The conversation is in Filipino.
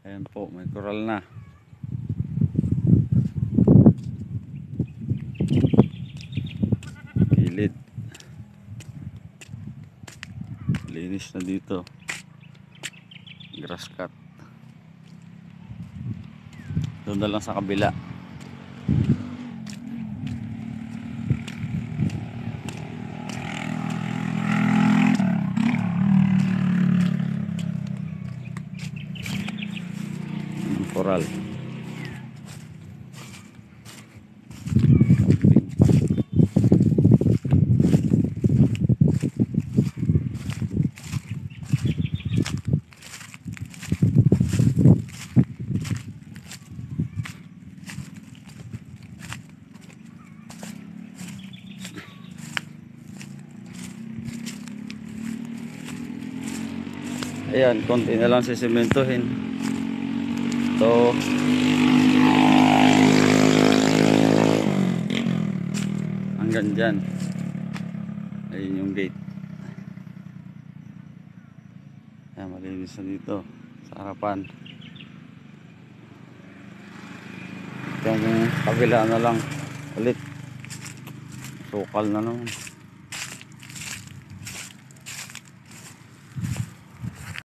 Ayan po, may coral na. Gilid. Linis na dito. Grass cut. Doon na lang sa kabila. Coral. Ayan, konti na lang sisimentohin. Ito. Hanggang dyan. Ayun yung gate. Ayan, malinis na dito sa harapan. Itong kabila na lang ulit. Sukal na naman.